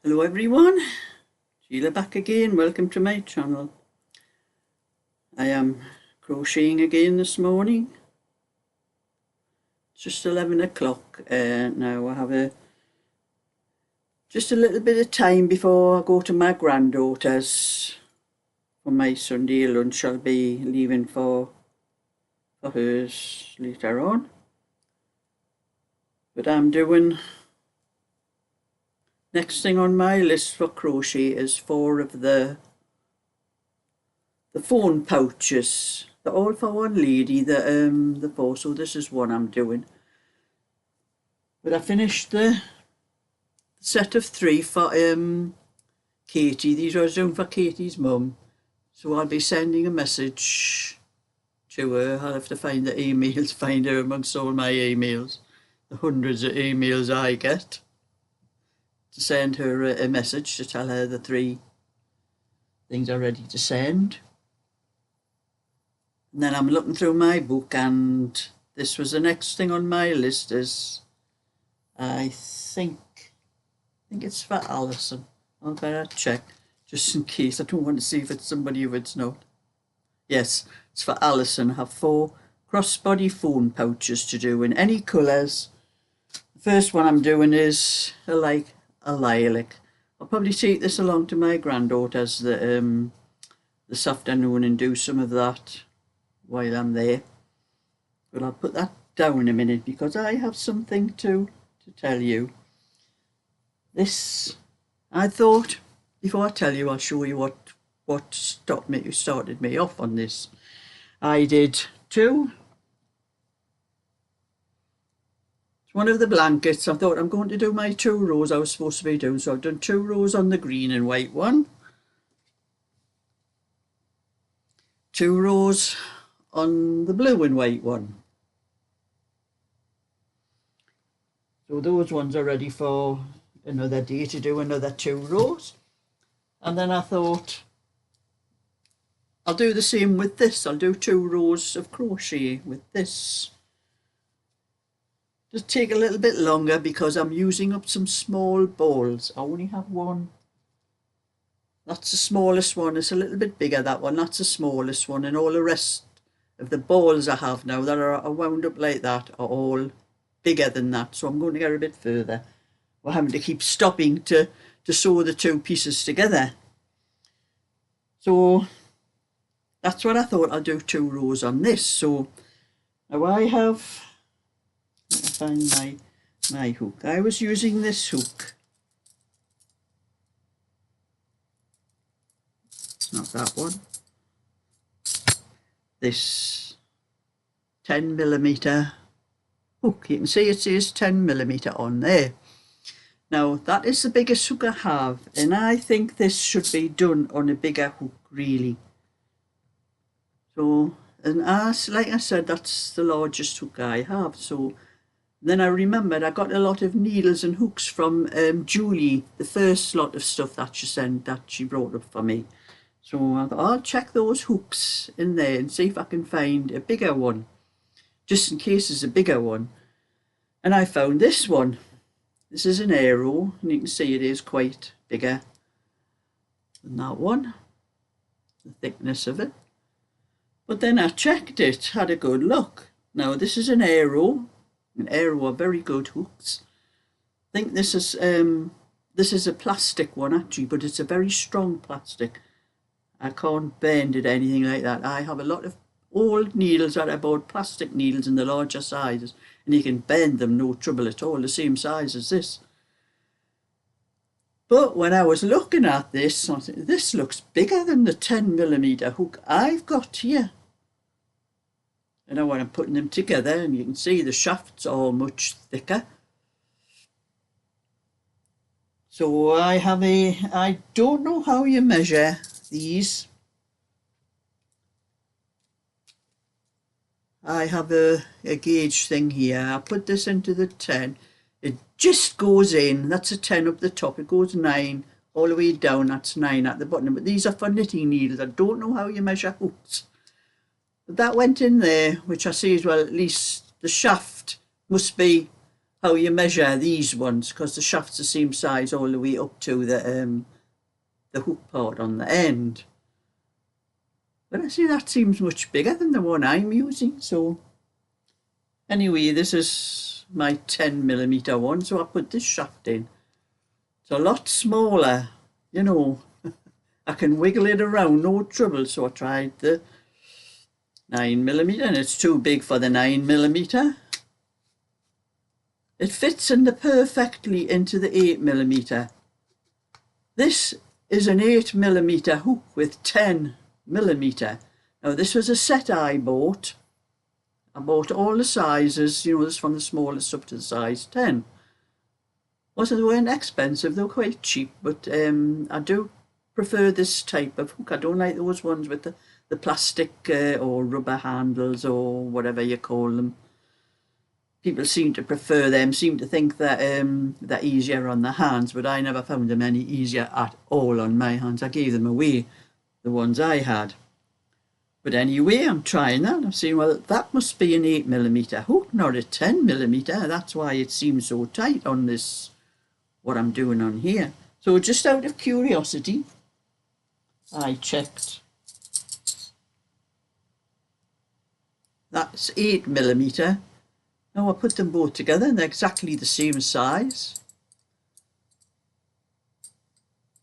Hello everyone, Sheila back again. Welcome to my channel. I am crocheting again this morning. It's just 11 o'clock now. I have just a little bit of time before I go to my granddaughter's for my Sunday lunch. I'll be leaving for hers later on. But I'm doing... Next thing on my list for crochet is 4 of the phone pouches. They're all for one lady, the 4, so this is one I'm doing. But I finished the set of 3 for Katie. These I was doing for Katie's mum. So I'll be sending a message to her. I'll have to find the emails, find her amongst all my emails, the hundreds of emails I get, to send her a message to tell her the 3 things are ready to send. And then I'm looking through my book, and this was the next thing on my list. Is I think it's for Alison. I'll better check just in case. I don't want to see if it's somebody who it's not. Yes, it's for Alison. I have 4 crossbody phone pouches to do in any colours. The first one I'm doing is a lilac. I'll probably take this along to my granddaughter's this afternoon and do some of that while I'm there. But I'll put that down a minute because I have something to tell you. This, I thought, before I tell you, I'll show you what started me off on this. I did 2. One of the blankets. I thought I'm going to do my 2 rows I was supposed to be doing, so I've done 2 rows on the green and white one, 2 rows on the blue and white one. So those ones are ready for another day to do another 2 rows. And then I thought I'll do the same with this. I'll do 2 rows of crochet with this. Just take a little bit longer because I'm using up some small balls. I only have one. That's the smallest one. It's a little bit bigger, that one. That's the smallest one. And all the rest of the balls I have now that are wound up like that are all bigger than that. So I'm going to get a bit further. We're having to keep stopping to sew the 2 pieces together. So that's what I thought. I'll do 2 rows on this. So now I have... find my hook. I was using this hook. It's not that one. This 10mm hook. You can see it says 10mm on there. Now that is the biggest hook I have, and I think this should be done on a bigger hook, really. So, and like I said, that's the largest hook I have. So then I remembered I got a lot of needles and hooks from Julie, the first lot of stuff that she brought up for me. So I thought I'll check those hooks in there and see if I can find a bigger one, just in case there's a bigger one. And I found this one. This is an arrow, and you can see it is quite bigger than that one, the thickness of it. But then I checked it, had a good look. Now this is an arrow. An arrow are very good hooks. I think this is a plastic one actually, but it's a very strong plastic. I can't bend it anything like that. I have a lot of old needles that I bought, plastic needles in the larger sizes, and you can bend them no trouble at all, the same size as this. But when I was looking at this, I thought, this looks bigger than the 10mm hook I've got here. And now when I'm putting them together, and you can see the shafts are much thicker. So I don't know how you measure these. I have a gauge thing here. I put this into the 10. It just goes in. That's a 10 up the top. It goes 9 all the way down. That's 9 at the bottom. But these are for knitting needles. I don't know how you measure hooks. That went in there, which I see as well. At least the shaft must be how you measure these ones, because the shaft's the same size all the way up to the hook part on the end. But I see that seems much bigger than the one I'm using. So anyway, this is my 10mm one, so I put this shaft in. It's a lot smaller, you know. I can wiggle it around, no trouble. So I tried the 9mm, and it's too big for the 9mm. It fits in perfectly into the 8mm. This is an 8mm hook with 10mm. Now this was a set I bought. I bought all the sizes, you know, this from the smallest up to the size 10. They weren't expensive, they were quite cheap, but I do prefer this type of hook. I don't like those ones with the plastic or rubber handles or whatever you call them. People seem to prefer them, seem to think that they're easier on the hands, but I never found them any easier at all on my hands. I gave them away, the ones I had. But anyway, I'm trying that. I'm saying, well, that must be an 8mm hook, not a 10mm. That's why it seems so tight on this, what I'm doing on here. So just out of curiosity, I checked. That's 8mm. Now I put them both together and they're exactly the same size.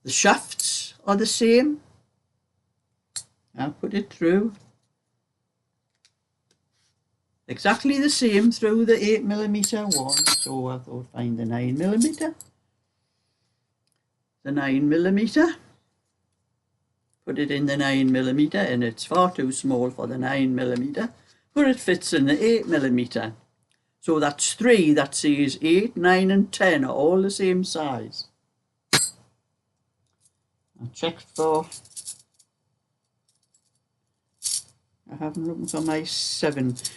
The shafts are the same. I'll put it through. Exactly the same through the 8mm one. So I thought find the 9mm. The 9mm. Put it in the 9mm, and it's far too small for the 9mm, but it fits in the 8mm. So that's 3, that says 8, 9 and 10 are all the same size. I checked for, I haven't looked for my 7mm.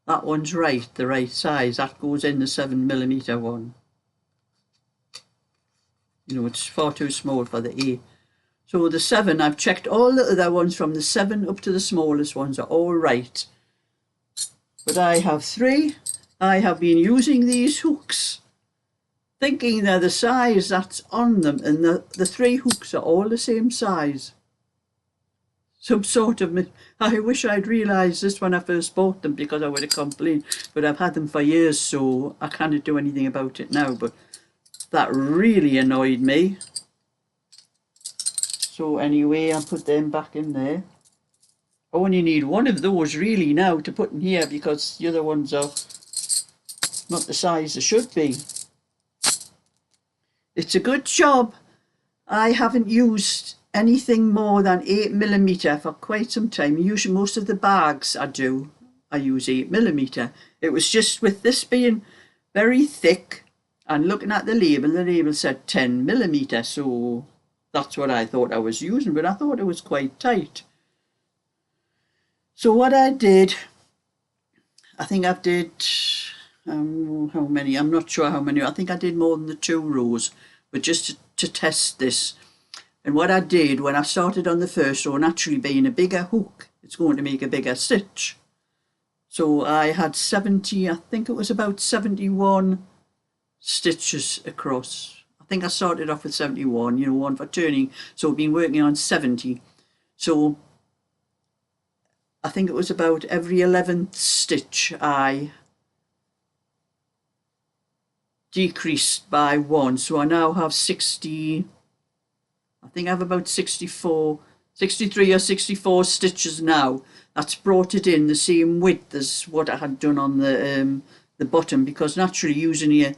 That one's right, the right size. That goes in the 7mm one. You know, it's far too small for the 8. So the 7, I've checked all the other ones from the 7 up to the smallest ones are all right. But I have 3. I have been using these hooks, thinking they're the size that's on them, and the 3 hooks are all the same size. Some sort of, I wish I'd realised this when I first bought them, because I would have complained. But I've had them for years, so I can't do anything about it now. But that really annoyed me. So anyway, I put them back in there. I only need one of those really now to put in here, because the other ones are not the size they should be. It's a good job I haven't used anything more than 8mm for quite some time. Usually most of the bags I use 8mm. It was just with this being very thick and looking at the label said 10mm, so that's what I thought I was using, but I thought it was quite tight. So what I did, I think I did, how many, I'm not sure how many, I think I did more than the 2 rows, but just to test this. And what I did when I started on the first row, naturally being a bigger hook, it's going to make a bigger stitch. So I had 70, I think it was about 71 stitches across. I think I started off with 71, you know, one for turning, so I've been working on 70. So I think it was about every 11th stitch I decreased by 1. So I now have 60, I think I have about 63 or 64 stitches now. That's brought it in the same width as what I had done on the bottom, because naturally using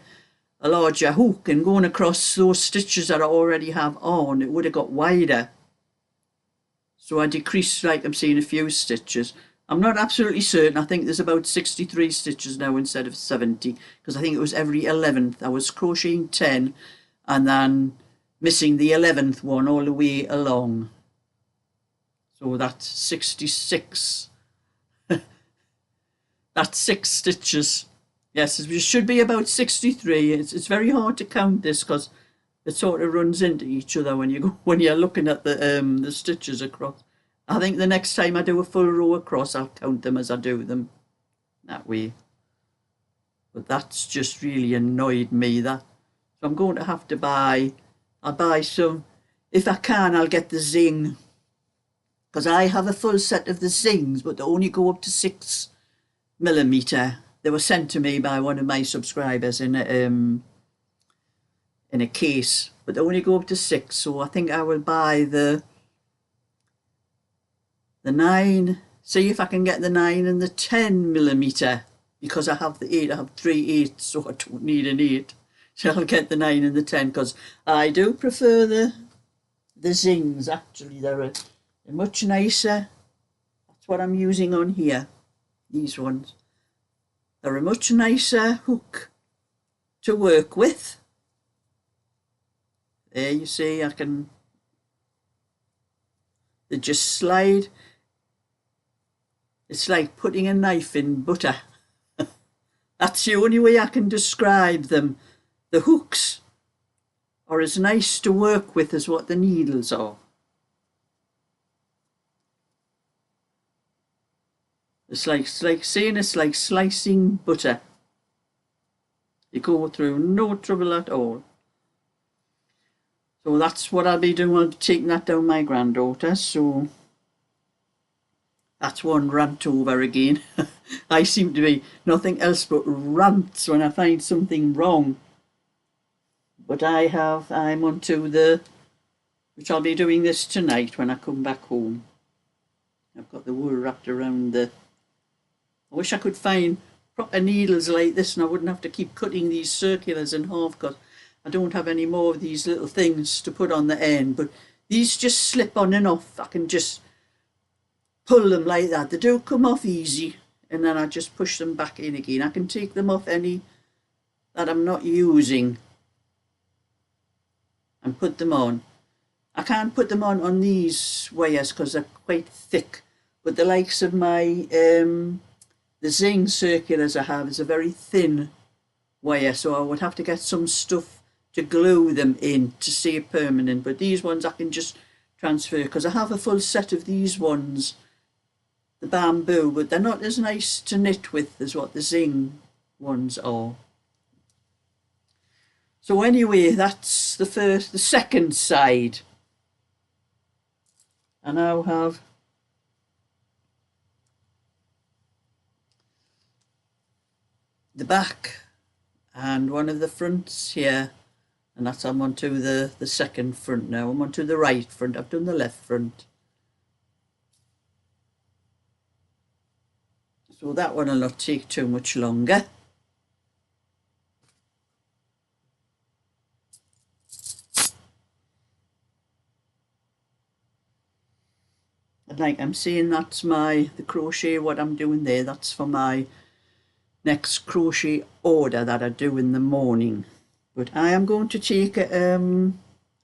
a larger hook and going across those stitches that I already have on, it would have got wider. So I decreased, like I'm saying, a few stitches. I'm not absolutely certain. I think there's about 63 stitches now instead of 70, because I think it was every 11th. I was crocheting 10 and then missing the 11th one all the way along. So that's 66. That's 6 stitches. Yes, it should be about 63. It's very hard to count this, because it sort of runs into each other when you're looking at the stitches across. I think the next time I do a full row across, I'll count them as I do them that way. But that's just really annoyed me, that. So I'm going to have to I'll buy some, if I can, I'll get the zing. Because I have a full set of the zings, but they only go up to 6mm. They were sent to me by one of my subscribers in a case, but they only go up to 6. So I think I will buy the 9. See if I can get the 9 and the 10mm, because I have the 8. I have 3 8s, so I don't need an 8. So I'll get the 9 and the 10, because I do prefer the zings. Actually, they're much nicer. That's what I'm using on here. These ones. They're a much nicer hook to work with. There you see, they just slide. It's like putting a knife in butter. That's the only way I can describe them. The hooks are as nice to work with as what the needles are. It's like saying it's like slicing butter. You go through no trouble at all. So that's what I'll be doing. I'll be taking that down my granddaughter. So that's one rant over again. I seem to be nothing else but rants when I find something wrong. But I'm onto which I'll be doing this tonight when I come back home. I've got the wool wrapped around I wish I could find proper needles like this and I wouldn't have to keep cutting these circulars in half, because I don't have any more of these little things to put on the end. But these just slip on and off. I can just pull them like that. They do come off easy, and then I just push them back in again. I can take them off any that I'm not using and put them on. I can't put them on these wires because they're quite thick, but the likes of my the zing circulars I have is a very thin wire, so I would have to get some stuff to glue them in to stay permanent. But these ones I can just transfer, because I have a full set of these ones, the bamboo, but they're not as nice to knit with as what the zing ones are. So anyway, that's the second side. I now have the back and one of the fronts here, and that's I'm onto the second front now. I'm onto the right front. I've done the left front. So that one will not take too much longer. And like I'm saying, that's the crochet, what I'm doing there, that's for my next crochet order that I do in the morning. But I am going to take a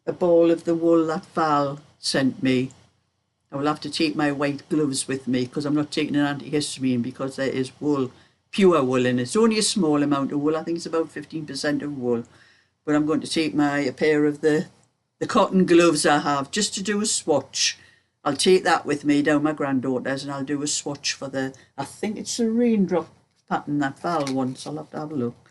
ball of the wool that Val sent me. I will have to take my white gloves with me, because I'm not taking an antihistamine, because there is wool, pure wool in it. It's only a small amount of wool. I think it's about 15% of wool. But I'm going to take a pair of the cotton gloves I have, just to do a swatch. I'll take that with me down my granddaughter's, and I'll do a swatch for I think it's a raindrop pattern that Val wants. I'll have to have a look.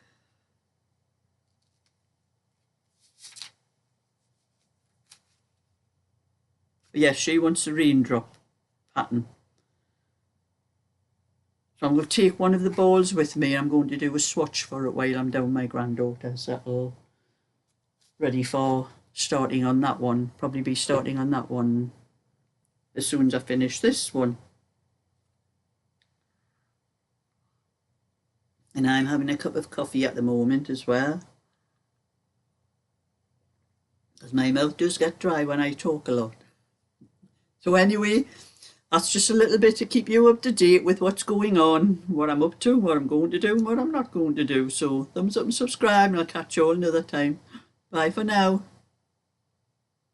But yes, she wants a raindrop pattern. So I'm going to take one of the balls with me, and I'm going to do a swatch for it while I'm down my granddaughter's. That'll ready for starting on that one. Probably be starting on that one as soon as I finish this one. And I'm having a cup of coffee at the moment as well, because my mouth does get dry when I talk a lot. So anyway, that's just a little bit to keep you up to date with what's going on, what I'm up to, what I'm going to do, and what I'm not going to do. So thumbs up and subscribe, and I'll catch you all another time. Bye for now.